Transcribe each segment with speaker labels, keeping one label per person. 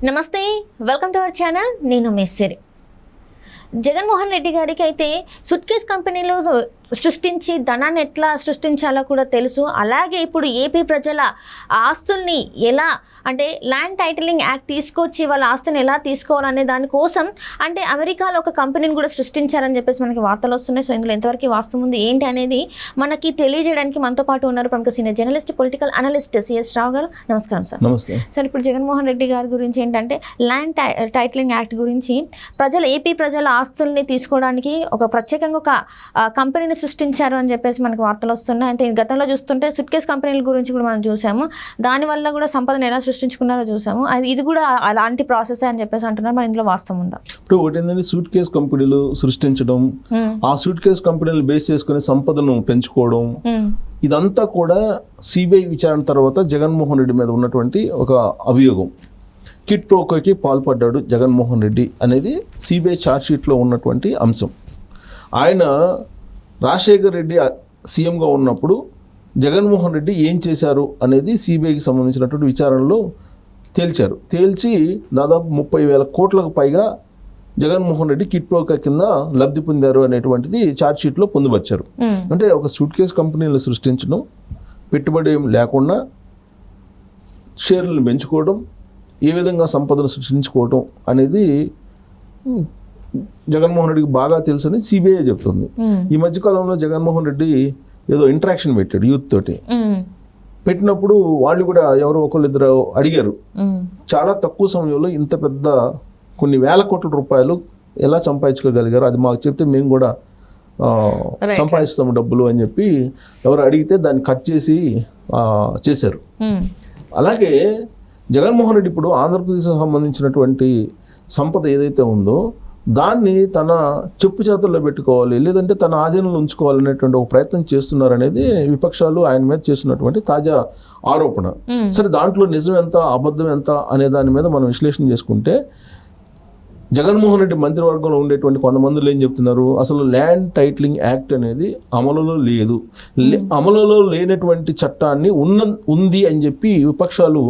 Speaker 1: నమస్తే, welcome to our channel. నేను miss సిరి. జగన్మోహన్ రెడ్డి గారికి అయితే సూట్ కేస్ కంపెనీలు సృష్టించి ధనాన్ని ఎట్లా సృష్టించాలో కూడా తెలుసు. అలాగే ఇప్పుడు ఏపీ ప్రజల ఆస్తుల్ని ఎలా అంటే ల్యాండ్ టైటిలింగ్ యాక్ట్ తీసుకొచ్చి వాళ్ళ ఆస్తుని ఎలా తీసుకోవాలనే దానికోసం అంటే అమెరికాలో ఒక కంపెనీని కూడా సృష్టించారని చెప్పేసి మనకి వార్తలు వస్తున్నాయి. సో ఇందులో ఎంతవరకు వాస్తవం ఉంది ఏంటి అనేది మనకి తెలియజేయడానికి మనతో పాటు ఉన్నారు ప్రముఖ senior journalist, political analyst CS Rao garu. నమస్కారం సార్.
Speaker 2: నమస్తే
Speaker 1: సార్. ఇప్పుడు జగన్మోహన్ రెడ్డి గారి గురించి ఏంటంటే ల్యాండ్ టైటిలింగ్ యాక్ట్ గురించి ఏపీ ప్రజల ఆస్తుల్ని తీసుకోవడానికి ఒక ప్రత్యేకంగా ఒక కంపెనీని సృష్టించారు అని చెప్పేసి మనకు వార్తలు వస్తున్నాయి. అయితే గతంలో చూస్తుంటే సూట్ కేస్ కంపెనీల గురించి కూడా మనం చూసాము. దానివల్ల కూడా సంపదను ఎలా సృష్టించుకున్నారో చూసాము. ఇది కూడా అలాంటి ప్రాసెస్ అని చెప్పేసి అంటున్నారు. మరి ఇందులో వాస్తవం ఉందా?
Speaker 2: ఇప్పుడు ఒకటి ఏంటంటే సూట్ కేస్ కంపెనీలు సృష్టించడం, ఆ సూట్ కేస్ కంపెనీలు బేస్ చేసుకుని సంపదను పెంచుకోవడం, ఇదంతా కూడా సిబిఐ విచారణ తర్వాత జగన్మోహన్ రెడ్డి మీద ఉన్నటువంటి ఒక అభియోగం. కిట్ ప్రోకోకి పాల్పడ్డాడు జగన్మోహన్ రెడ్డి అనేది సిబిఐ ఛార్జ్షీట్లో ఉన్నటువంటి అంశం. ఆయన రాజశేఖర్ రెడ్డి సీఎంగా ఉన్నప్పుడు జగన్మోహన్ రెడ్డి ఏం చేశారు అనేది సిబిఐకి సంబంధించినటువంటి విచారణలో తేల్చి దాదాపు 30,000 కోట్లకు పైగా జగన్మోహన్ రెడ్డి కిట్ ప్రోకో కింద లబ్ధి పొందారు అనేటువంటిది ఛార్జ్షీట్లో పొందుపరిచారు. అంటే ఒక సూట్ కేస్ కంపెనీలు సృష్టించడం, పెట్టుబడి లేకుండా షేర్లను పెంచుకోవడం, ఏ విధంగా సంపదను సృష్టించుకోవడం అనేది జగన్మోహన్ రెడ్డికి బాగా తెలుసు అని సిబిఐ చెప్తుంది. ఈ మధ్యకాలంలో జగన్మోహన్ రెడ్డి ఏదో ఇంటరాక్షన్ పెట్టాడు యూత్ తోటి. పెట్టినప్పుడు వాళ్ళు కూడా ఎవరో ఒకళ్ళిద్దరు అడిగారు, చాలా తక్కువ సమయంలో ఇంత పెద్ద కొన్ని వేల కోట్ల రూపాయలు ఎలా సంపాదించుకోగలిగారు, అది మాకు చెప్తే మేము కూడా సంపాదిస్తాము డబ్బులు అని చెప్పి ఎవరు అడిగితే దాన్ని కట్ చేసి చేశారు. అలాగే జగన్మోహన్ రెడ్డి ఇప్పుడు ఆంధ్రప్రదేశ్కి సంబంధించినటువంటి సంపద ఏదైతే ఉందో దాన్ని తన చెప్పు చేతుల్లో పెట్టుకోవాలి, లేదంటే తన ఆధీనంలో ఉంచుకోవాలనేటువంటి ఒక ప్రయత్నం చేస్తున్నారనేది విపక్షాలు ఆయన మీద చేస్తున్నటువంటి తాజా ఆరోపణ. సరే, దాంట్లో నిజం ఎంత అబద్ధం ఎంత అనే దాని మీద మనం విశ్లేషణ చేసుకుంటే జగన్మోహన్ రెడ్డి మంత్రివర్గంలో ఉండేటువంటి కొంతమందిలో ఏం చెప్తున్నారు, అసలు ల్యాండ్ టైటిలింగ్ యాక్ట్ అనేది అమలులో లేదు, అమలులో లేనటువంటి చట్టాన్ని ఉంది అని చెప్పి విపక్షాలు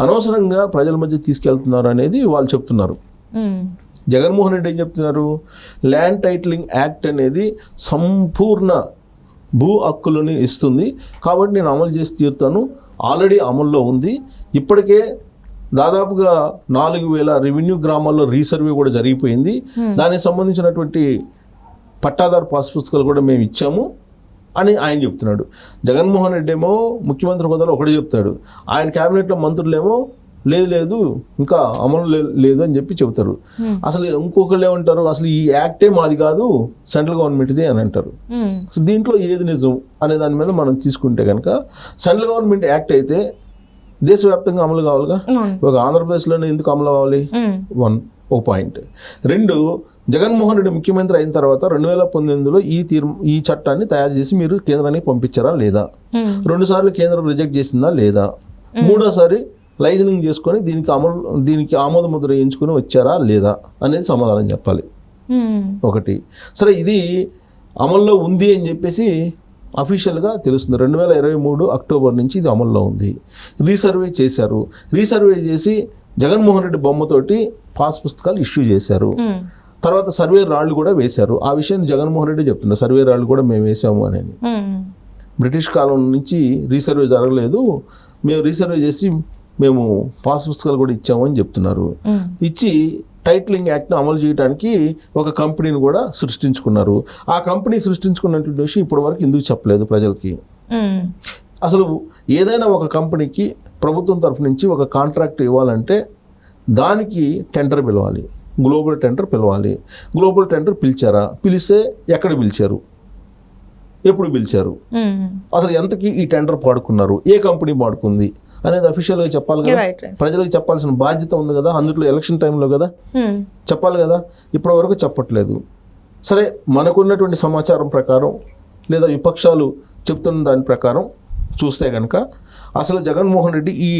Speaker 2: అనవసరంగా ప్రజల మధ్య తీసుకెళ్తున్నారు అనేది వాళ్ళు చెప్తున్నారు. జగన్మోహన్ రెడ్డి ఏం చెప్తున్నారు, ల్యాండ్ టైటిలింగ్ యాక్ట్ అనేది సంపూర్ణ భూ హక్కులను ఇస్తుంది కాబట్టి నేను అమలు చేసి తీరుతాను, ఆల్రెడీ అమల్లో ఉంది. ఇప్పటికే దాదాపుగా 4,000 రెవెన్యూ గ్రామాల్లో రీసర్వే కూడా జరిగిపోయింది. దానికి సంబంధించినటువంటి పట్టాదారు పాస్ పుస్తకాలు కూడా మేము ఇచ్చాము అని ఆయన చెప్తున్నాడు. జగన్మోహన్ రెడ్డి ఏమో ముఖ్యమంత్రి హోదాలో ఒకటే చెప్తాడు, ఆయన క్యాబినెట్లో మంత్రులేమో లేదు ఇంకా అమలు లేదు అని చెప్పి చెబుతారు. అసలు ఇంకొకళ్ళు ఏమంటారు, అసలు ఈ యాక్టే మాది కాదు, సెంట్రల్ గవర్నమెంట్ది అని అంటారు. సో దీంట్లో ఏది నిజం అనే దాని మీద మనం తీసుకుంటే కనుక సెంట్రల్ గవర్నమెంట్ యాక్ట్ అయితే దేశవ్యాప్తంగా అమలు కావాలిగా, ఒక ఆంధ్రప్రదేశ్లోనే ఎందుకు అమలు కావాలి? ఓ పాయింట్. 2, జగన్మోహన్ రెడ్డి ముఖ్యమంత్రి అయిన తర్వాత 2019లో ఈ చట్టాన్ని తయారు చేసి మీరు కేంద్రానికి పంపించారా లేదా? 2 సార్లు కేంద్రం రిజెక్ట్ చేసిందా లేదా? 3వసారి లైజనింగ్ చేసుకొని దీనికి ఆమోద ముద్ర వేయించుకొని వచ్చారా లేదా అనేది సమాధానం చెప్పాలి. ఒకటి. సరే, ఇది అమల్లో ఉంది అని చెప్పేసి అఫీషియల్గా తెలుస్తుంది. 2023 అక్టోబర్ నుంచి ఇది అమల్లో ఉంది. రీసర్వే చేశారు. రీసర్వే చేసి జగన్మోహన్ రెడ్డి బొమ్మతోటి పాస్ పుస్తకాలు ఇష్యూ చేశారు. తర్వాత సర్వే రాళ్ళు కూడా వేశారు. ఆ విషయాన్ని జగన్మోహన్ రెడ్డి చెప్తున్నారు, సర్వే రాళ్ళు కూడా మేము వేసాము అనేది. బ్రిటిష్ కాలం నుంచి రీసర్వే జరగలేదు, మేము రీసర్వే చేసి మేము పాస్ పుస్తకాలు కూడా ఇచ్చాము అని చెప్తున్నారు. ఇచ్చి టైటిలింగ్ యాక్ట్ను అమలు చేయడానికి ఒక కంపెనీని కూడా సృష్టించుకున్నారు. ఆ కంపెనీ సృష్టించుకున్నటువంటి విషయం ఇప్పటి వరకు ఎందుకు చెప్పలేదు ప్రజలకి? అసలు ఏదైనా ఒక కంపెనీకి ప్రభుత్వం తరఫు నుంచి ఒక కాంట్రాక్ట్ ఇవ్వాలంటే దానికి టెండర్ పిలవాలి, గ్లోబల్ టెండర్ పిలవాలి. గ్లోబల్ టెండర్ పిలిచారా? పిలిస్తే ఎక్కడ పిలిచారు, ఎప్పుడు పిలిచారు, అసలు ఎంతకి ఈ టెండర్ పాడుకున్నారు, ఏ కంపెనీ పాడుకుంది అనేది అఫీషియల్గా చెప్పాలి కదా, ప్రజలకు చెప్పాల్సిన బాధ్యత ఉంది కదా. అందులో ఎలక్షన్ టైంలో కదా చెప్పాలి కదా. ఇప్పటి వరకు చెప్పట్లేదు. సరే, మనకున్నటువంటి సమాచారం ప్రకారం లేదా విపక్షాలు చెప్తున్న దాని ప్రకారం చూస్తే కనుక అసలు జగన్మోహన్ రెడ్డి ఈ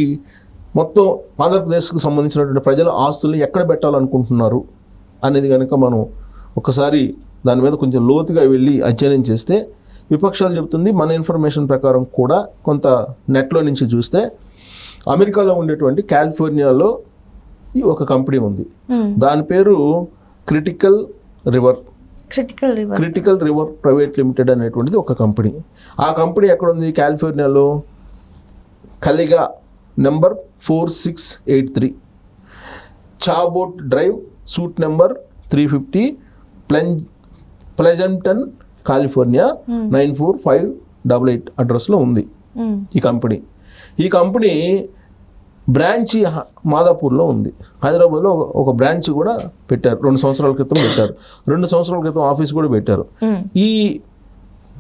Speaker 2: మొత్తం ఆంధ్రప్రదేశ్కి సంబంధించినటువంటి ప్రజల ఆస్తుల్ని ఎక్కడ పెట్టాలనుకుంటున్నారు అనేది కనుక మనం ఒకసారి దాని మీద కొంచెం లోతుగా వెళ్ళి అధ్యయనం చేస్తే విపక్షాలు చెప్తుంది, మన ఇన్ఫర్మేషన్ ప్రకారం కూడా కొంత నెట్లో నుంచి చూస్తే అమెరికాలో ఉండేటువంటి కాలిఫోర్నియాలో ఈ ఒక కంపెనీ ఉంది. దాని పేరు క్రిటికల్ రివర్ ప్రైవేట్ లిమిటెడ్ అనేటువంటిది ఒక కంపెనీ. ఆ కంపెనీ ఎక్కడ ఉంది? కాలిఫోర్నియాలో కలిగా number 4683 Chabot drive, suite number 350, Pleasanton, California 94588 అడ్రస్లో ఉంది ఈ కంపెనీ బ్రాంచ్ మాదాపూర్లో ఉంది. హైదరాబాద్లో ఒక బ్రాంచ్ కూడా పెట్టారు. 2 సంవత్సరాల క్రితం పెట్టారు. 2 సంవత్సరాల క్రితం ఆఫీస్ కూడా పెట్టారు. ఈ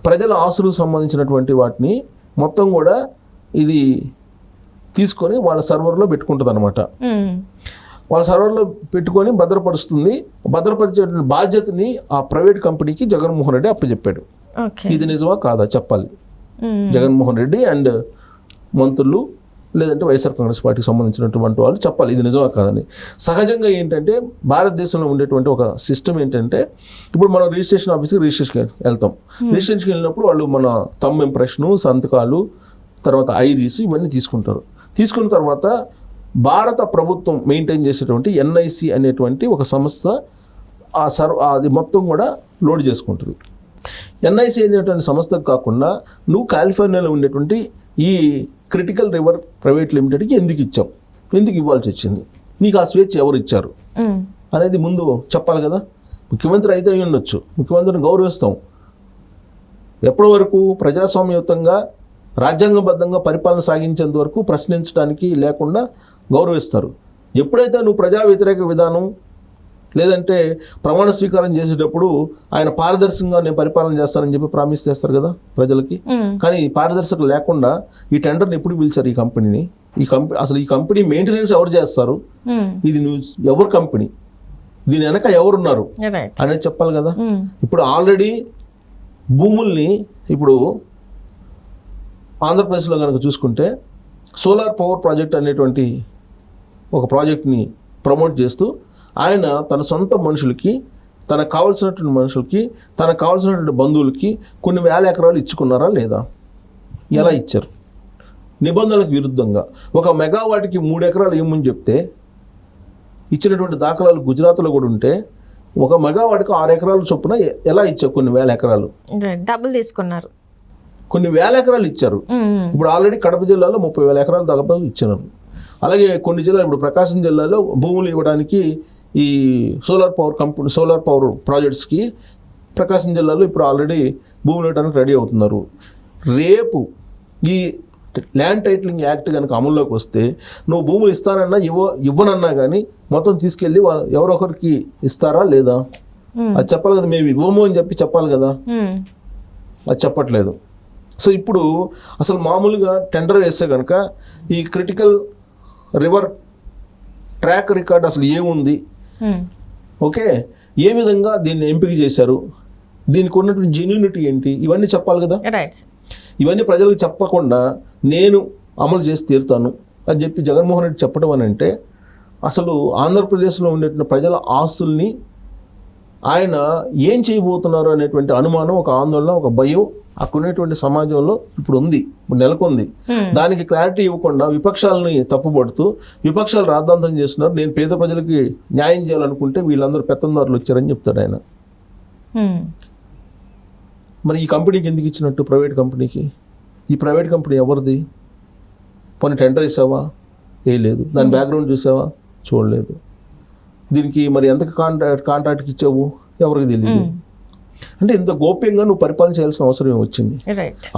Speaker 2: ప్రజల ఆస్తులకు సంబంధించినటువంటి వాటిని మొత్తం కూడా ఇది తీసుకొని వాళ్ళ సర్వర్లో పెట్టుకుంటుంది అనమాట. వాళ్ళ సర్వర్లో పెట్టుకొని భద్రపరిచే బాధ్యతని ఆ ప్రైవేట్ కంపెనీకి జగన్మోహన్ రెడ్డి అప్పచెప్పాడు. ఇది నిజమా కాదా చెప్పాలి. జగన్మోహన్ రెడ్డి అండ్ మంత్రులు లేదంటే వైఎస్ఆర్ కాంగ్రెస్ పార్టీకి సంబంధించినటువంటి వాళ్ళు చెప్పాలి ఇది నిజమా కాదని. సహజంగా ఏంటంటే భారతదేశంలో ఉండేటువంటి ఒక సిస్టమ్ ఏంటంటే, ఇప్పుడు మనం రిజిస్ట్రేషన్ ఆఫీస్కి రిజిస్ట్రేషన్కి వెళ్తాం. రిజిస్ట్రేషన్కి వెళ్ళినప్పుడు వాళ్ళు మన థంబ్ ఇంప్రెషను, సంతకాలు, తర్వాత ఐరీస్ ఇవన్నీ తీసుకుంటారు. తీసుకున్న తర్వాత భారత ప్రభుత్వం మెయింటైన్ చేసేటువంటి ఎన్ఐసి అనేటువంటి ఒక సంస్థ అది మొత్తం కూడా లోడ్ చేసుకుంటుంది. ఎన్ఐసి అనేటువంటి సంస్థకు కాకుండా నువ్వు కాలిఫోర్నియాలో ఉండేటువంటి ఈ క్రిటికల్ రివర్ ప్రైవేట్ లిమిటెడ్కి ఎందుకు ఇవ్వాల్సి వచ్చింది, నీకు ఆ స్వేచ్ఛ ఎవరు ఇచ్చారు అనేది ముందు చెప్పాలి కదా. ముఖ్యమంత్రి అయితే అయి ఉండొచ్చు, ముఖ్యమంత్రిని గౌరవిస్తాం. ఎప్పటి వరకు ప్రజాస్వామ్యయుతంగా రాజ్యాంగబద్ధంగా పరిపాలన సాగించేంత వరకు ప్రశ్నించడానికి లేకుండా గౌరవిస్తారు. ఎప్పుడైతే నువ్వు ప్రజా వ్యతిరేక విధానం లేదంటే ప్రమాణ స్వీకారం చేసేటప్పుడు ఆయన పారదర్శకంగా నేను పరిపాలన చేస్తానని చెప్పి ప్రామిస్ చేస్తారు కదా ప్రజలకి. కానీ పారదర్శకత లేకుండా ఈ టెండర్ని ఎప్పుడు పిలిచారు ఈ కంపెనీని? అసలు ఈ కంపెనీ మెయింటెనెన్స్ ఎవరు చేస్తారు? ఇది నువ్వు ఎవరు కంపెనీ, దీని వెనక ఎవరున్నారు అనేది చెప్పాలి కదా. ఇప్పుడు ఆల్రెడీ భూముల్ని ఇప్పుడు ఆంధ్రప్రదేశ్లో కనుక చూసుకుంటే సోలార్ పవర్ ప్రాజెక్ట్ అనేటువంటి ఒక ప్రాజెక్ట్ని ప్రమోట్ చేస్తూ ఆయన తన సొంత మనుషులకి, తనకు కావాల్సినటువంటి మనుషులకి, తనకు కావాల్సినటువంటి బంధువులకి కొన్ని వేల ఎకరాలు ఇచ్చుకున్నారా లేదా? ఎలా ఇచ్చారు? నిబంధనలకు విరుద్ధంగా 1 మెగావాట్కి 3 ఎకరాలు ఇవ్వమని చెప్తే ఇచ్చినటువంటి దాఖలాలు గుజరాత్లో కూడా ఉంటే 1 మెగావాట్కి 6 ఎకరాలు చొప్పున ఎలా ఇచ్చారు? కొన్ని వేల ఎకరాలు
Speaker 1: డబ్బులు తీసుకున్నారు,
Speaker 2: కొన్ని వేల ఎకరాలు ఇచ్చారు. ఇప్పుడు ఆల్రెడీ కడప జిల్లాలో 30,000 ఎకరాలు దాదాపు ఇచ్చినారు. అలాగే కొన్ని జిల్లాలు, ఇప్పుడు ప్రకాశం జిల్లాలో భూములు ఇవ్వడానికి ఈ సోలార్ పవర్ ప్రాజెక్ట్స్కి ప్రకాశం జిల్లాలో ఇప్పుడు ఆల్రెడీ భూములు ఇవ్వడానికి రెడీ అవుతున్నారు. రేపు ఈ ల్యాండ్ టైటిలింగ్ యాక్ట్ కనుక అమల్లోకి వస్తే నువ్వు భూములు ఇస్తానన్నా ఇవ్వనన్నా కానీ మొత్తం తీసుకెళ్ళి ఎవరొకరికి ఇస్తారా లేదా అది చెప్పాలి కదా. మేము ఇవ్వము అని చెప్పాలి కదా, అది చెప్పట్లేదు. సో ఇప్పుడు అసలు మామూలుగా టెండర్ వేస్తే కనుక ఈ క్రిటికల్ రివర్ ట్రాక్ రికార్డ్ అసలు ఏముంది, ఓకే, ఏ విధంగా దీన్ని ఎంపిక చేశారు, దీనికి ఉన్నటువంటి జెన్యూనిటీ ఏంటి, ఇవన్నీ చెప్పాలి కదా. ఇవన్నీ ప్రజలకు చెప్పకుండా నేను అమలు చేసి తీరుతాను అని చెప్పి జగన్మోహన్ రెడ్డి చెప్పడం అని అంటే అసలు ఆంధ్రప్రదేశ్లో ఉండేటువంటి ప్రజల ఆస్తుల్ని ఆయన ఏం చేయబోతున్నారు అనేటువంటి అనుమానం, ఒక ఆందోళన, ఒక భయం అక్కడ ఉన్నటువంటి సమాజంలో ఇప్పుడు నెలకొంది. దానికి క్లారిటీ ఇవ్వకుండా విపక్షాలని తప్పుపడుతూ విపక్షాలు రాద్ధాంతం చేస్తున్నారు. నేను పేద ప్రజలకి న్యాయం చేయాలనుకుంటే వీళ్ళందరూ పెత్తందారులు వచ్చారని చెప్తాడు ఆయన. మరి ఈ కంపెనీకి ఎందుకు ఇచ్చినట్టు? ప్రైవేట్ కంపెనీకి. ఈ ప్రైవేట్ కంపెనీ ఎవరిది? పోనీ టెండర్ ఇస్తావా? లేదు. దాని బ్యాక్గ్రౌండ్ చూసావా? చూడలేదు. దీనికి మరి ఎంత కాంట్రాక్ట్కి ఇచ్చావు? ఎవరికి తెలియదు. అంటే ఇంత గోప్యంగా నువ్వు పరిపాలన చేయాల్సిన అవసరం వచ్చింది.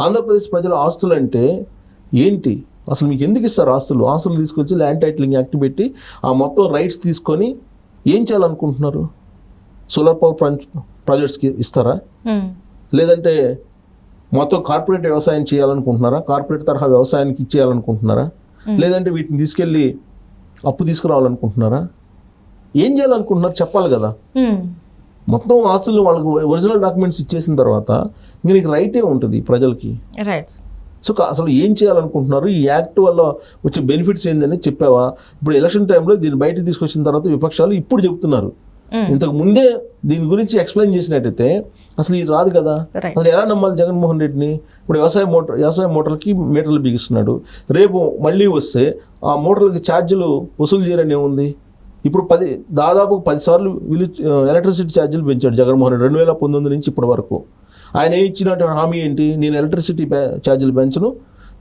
Speaker 2: ఆంధ్రప్రదేశ్ ప్రజల ఆస్తులు అంటే ఏంటి? అసలు మీకు ఎందుకు ఇస్తారు ఆస్తులు తీసుకొచ్చి ల్యాండ్ టైటిలింగ్ యాక్ట్ పెట్టి ఆ మొత్తం రైట్స్ తీసుకొని ఏం చేయాలనుకుంటున్నారు? సోలార్ పవర్ ప్రాజెక్ట్స్కి ఇస్తారా? లేదంటే మొత్తం కార్పొరేట్ వ్యవసాయం చేయాలనుకుంటున్నారా? కార్పొరేట్ తరహా వ్యవసాయానికి ఇచ్చేయాలనుకుంటున్నారా? లేదంటే వీటిని తీసుకెళ్ళి అప్పు తీసుకురావాలనుకుంటున్నారా? ఏం చేయాలనుకుంటున్నారు చెప్పాలి కదా. మొత్తం ఆస్తులు వాళ్ళకి ఒరిజినల్ డాక్యుమెంట్స్ ఇచ్చేసిన తర్వాత మీకు రైటే ఉంటుంది ప్రజలకి. సో అసలు ఏం చేయాలనుకుంటున్నారు? ఈ యాక్ట్ వల్ల వచ్చే బెనిఫిట్స్ ఏంటని చెప్పావా? ఇప్పుడు ఎలక్షన్ టైంలో దీన్ని బయటకు తీసుకొచ్చిన తర్వాత విపక్షాలు ఇప్పుడు చెప్తున్నారు. ఇంతకు ముందే దీని గురించి ఎక్స్ప్లెయిన్ చేసినట్టయితే అసలు ఇది రాదు కదా. అసలు ఎలా నమ్మాలి జగన్మోహన్ రెడ్డిని? ఇప్పుడు వ్యవసాయ మోటార్లకి మీటర్లు బిగిస్తున్నాడు. రేపు మళ్ళీ వస్తే ఆ మోటార్లకి ఛార్జీలు వసూలు చేయరని ఏముంది? ఇప్పుడు దాదాపు 10 సార్లు ఎలక్ట్రిసిటీ ఛార్జీలు పెంచాడు జగన్మోహన్ రెడ్డి 2019 నుంచి ఇప్పటి వరకు. ఆయన ఇచ్చినటువంటి హామీ ఏంటి? నేను ఎలక్ట్రిసిటీ ఛార్జీలు పెంచను,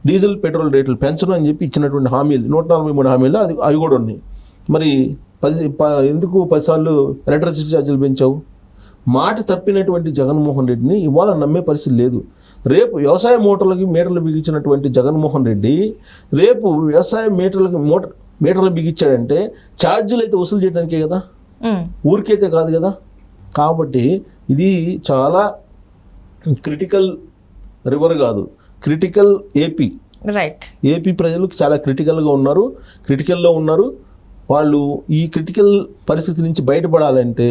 Speaker 2: డీజిల్ పెట్రోల్ రేట్లు పెంచను అని చెప్పి ఇచ్చినటువంటి హామీలు 143 హామీలు అవి కూడా ఉన్నాయి. మరి ఎందుకు 10 సార్లు ఎలక్ట్రిసిటీ ఛార్జీలు పెంచావు? మాట తప్పినటువంటి జగన్మోహన్ రెడ్డిని ఇవాళ నమ్మే పరిస్థితి లేదు. రేపు వ్యవసాయ మీటర్లు బిగించినటువంటి జగన్మోహన్ రెడ్డి రేపు వ్యవసాయ మీటర్లు బిగించాడంటే ఛార్జీలు అయితే వసూలు చేయడానికే కదా, ఊరికైతే కాదు కదా. కాబట్టి ఇది చాలా క్రిటికల్ రివర్ కాదు, క్రిటికల్ ఏపీ.
Speaker 1: రైట్.
Speaker 2: ఏపీ ప్రజలు చాలా క్రిటికల్లో ఉన్నారు. వాళ్ళు ఈ క్రిటికల్ పరిస్థితి నుంచి బయటపడాలంటే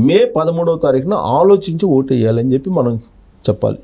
Speaker 2: మే 13వ తారీఖున ఆలోచించి ఓటు వేయాలని చెప్పి మనం చెప్పాలి.